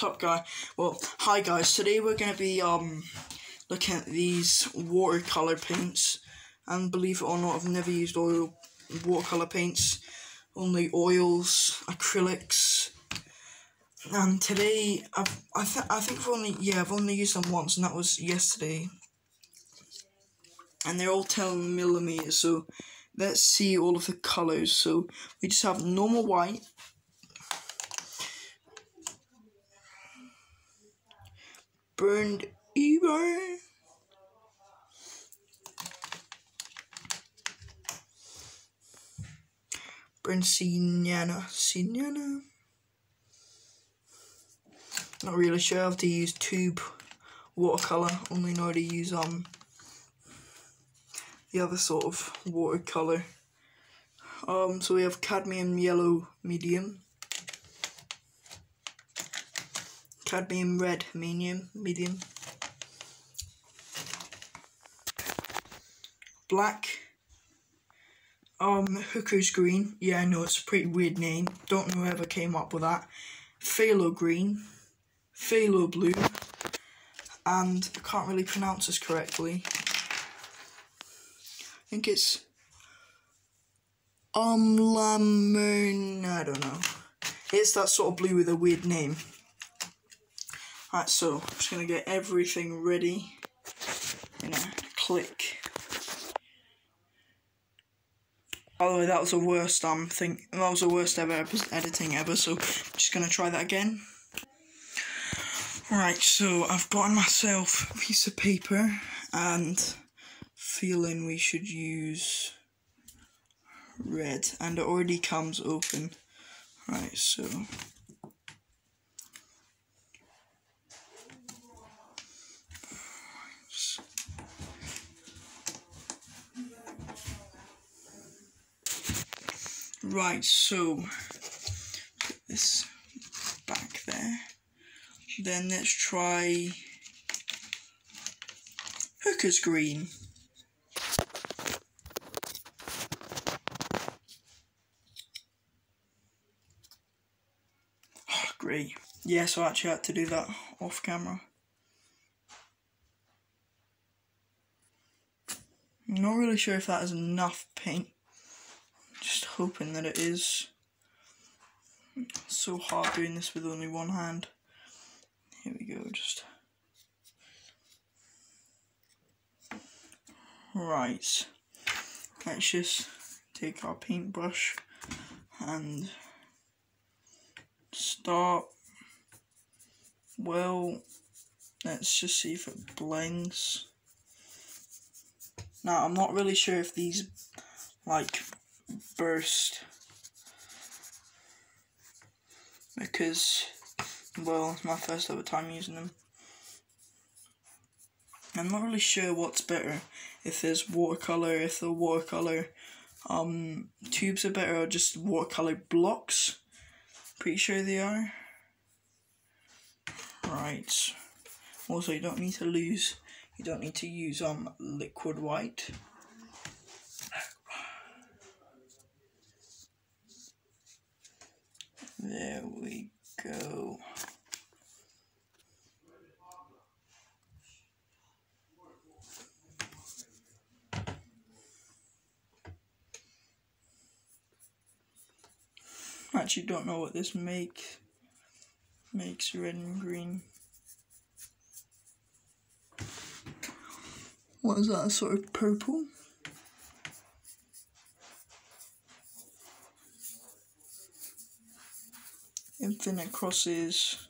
What's up, guys? Well, hi guys. Today we're gonna be looking at these watercolor paints, and believe it or not, I've never used watercolor paints, only oils, acrylics. And today I think I've only used them once, and that was yesterday. And they're all 10 millimeters, so let's see all of the colors. So we just have normal white, burned Eber, burned sienna. Not really sure how to use tube watercolor. Only know how to use the other sort of watercolor. So we have cadmium yellow medium, cadmium red medium, black, hooker's green. Yeah, I know, it's a pretty weird name. Don't know whoever came up with that. Phthalo green, phthalo blue, and I can't really pronounce this correctly. I think it's lamern, I don't know. It's that sort of blue with a weird name. Right, so I'm just gonna get everything ready in a click. By the way, that was the worst that was the worst ever editing ever, so I'm just gonna try that again. Right, so I've gotten myself a piece of paper and feeling we should use red, and it already comes open. Right, so put this back there. Then let's try hooker's green. Oh, great. Yeah, so I actually had to do that off camera. I'm not really sure if that is enough paint. Just hoping that it is. It's so hard doing this with only one hand. Here we go, Right. Let's just take our paintbrush and start. Well, let's just see if it blends. Now, I'm not really sure if these like burst, because, well, it's my first ever time using them. I'm not really sure what's better, if there's watercolor, if the watercolor tubes are better, or just watercolor blocks. Pretty sure they are. Right. Also, you don't need to use liquid white. There we go. Actually, don't know what this makes red and green. What is that, sort of purple? Infinite crosses.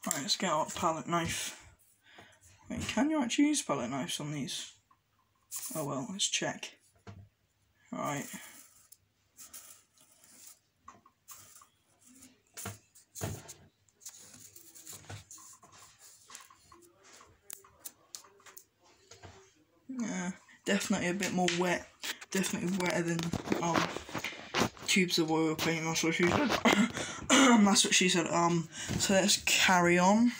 Alright, let's get out a palette knife. Wait, can you actually use palette knives on these? Oh well, let's check. Alright. Yeah, definitely a bit more wet. Definitely wetter than tubes of oil paint. That's what she said. That's what she said. So let's carry on.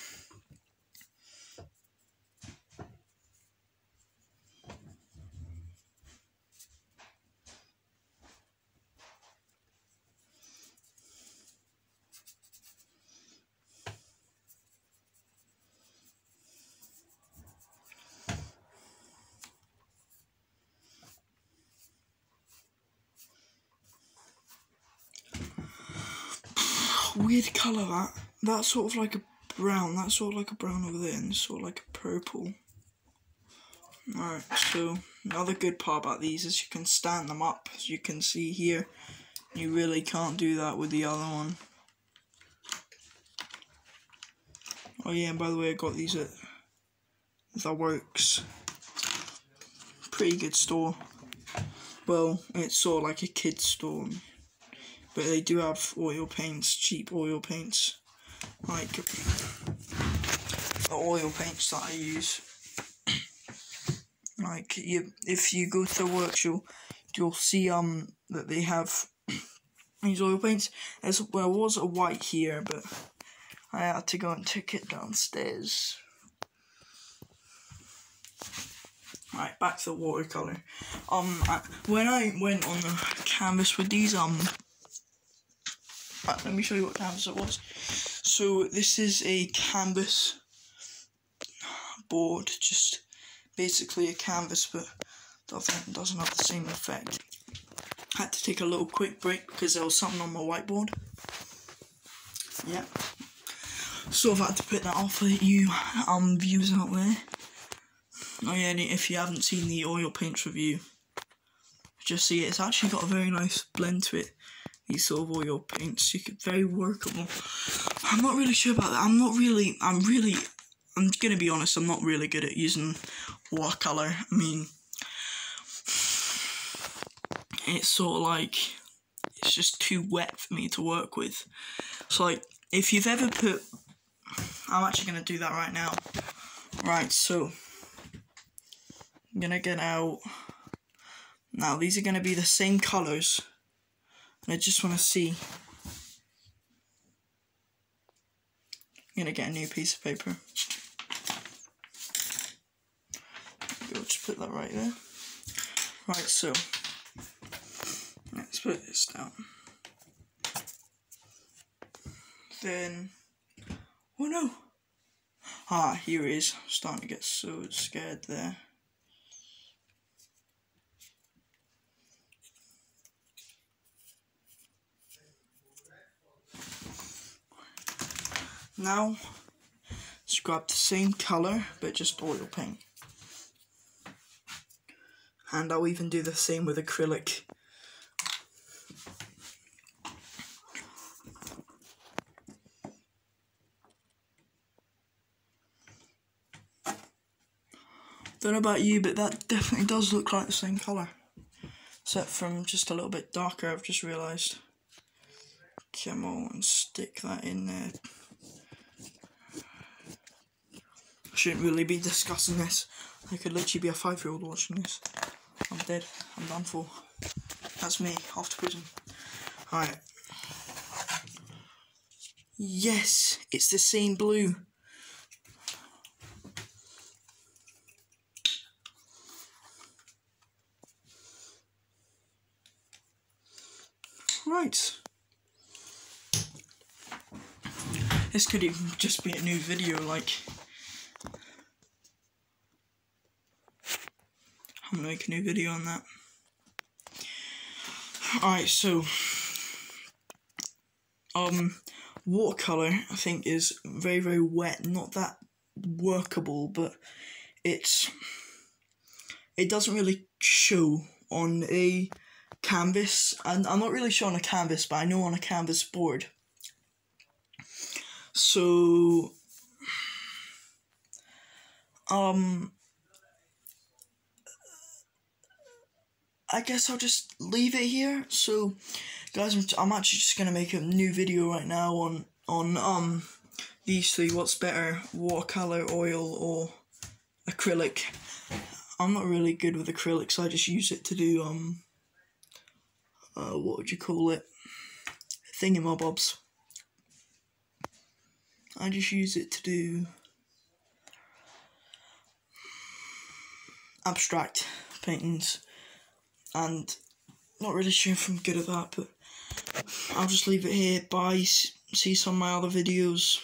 weird colour that's sort of like a brown, that's sort of like a brown over there, and sort of like a purple. Alright, so another good part about these is you can stand them up, as you can see here. You really can't do that with the other one. Oh yeah, and by the way, I got these at The Works. Pretty good store. Well, it's sort of like a kid's store, but they do have oil paints, cheap oil paints, like the oil paints that I use. Like if you go to The Works, you'll see that they have these oil paints. There was a white here, but I had to go and take it downstairs. Right, back to the watercolour. When I went on the canvas with these, let me show you what canvas it was. So this is a canvas board, just basically a canvas, but doesn't have the same effect. I had to take a little quick break because there was something on my whiteboard. Yeah. So I've had to put that off for you viewers out there. Oh yeah, and if you haven't seen the oil paints review, just see it. It's actually got a very nice blend to it. These sort of oil paints, very workable. I'm not really sure about that. I'm gonna be honest, I'm not really good at using watercolour. I mean, it's sort of like, it's just too wet for me to work with. So like, if you've ever put, I'm actually gonna do that right now. Right, so I'm gonna get out. Now these are gonna be the same colours, and I just want to see. I'm gonna get a new piece of paper. We'll just put that right there. Right, so let's put this down. Then, oh no! Ah, here it is. I'm starting to get so scared there. Now, let's grab the same colour, but just oil paint. And I'll even do the same with acrylic. Don't know about you, but that definitely does look like the same colour. Except from just a little bit darker, I've just realised. Come on, stick that in there. I shouldn't really be discussing this. I could literally be a 5-year-old watching this. I'm dead. I'm done for. That's me, off to prison. Alright. Yes, it's the same blue. Right. This could even just be a new video, like, I'm gonna make a new video on that. Alright, so watercolour I think is very, very wet, not that workable, but it doesn't really show on a canvas, and I'm not really sure on a canvas, but I know on a canvas board. So I guess I'll just leave it here. So guys, I'm actually just gonna make a new video right now on these three. What's better, watercolour, oil, or acrylic? I'm not really good with acrylic, so I just use it to do what would you call it? Thingamabobs. I just use it to do abstract paintings, and not really sure if I'm good at that, but I'll just leave it here. Bye, see some of my other videos.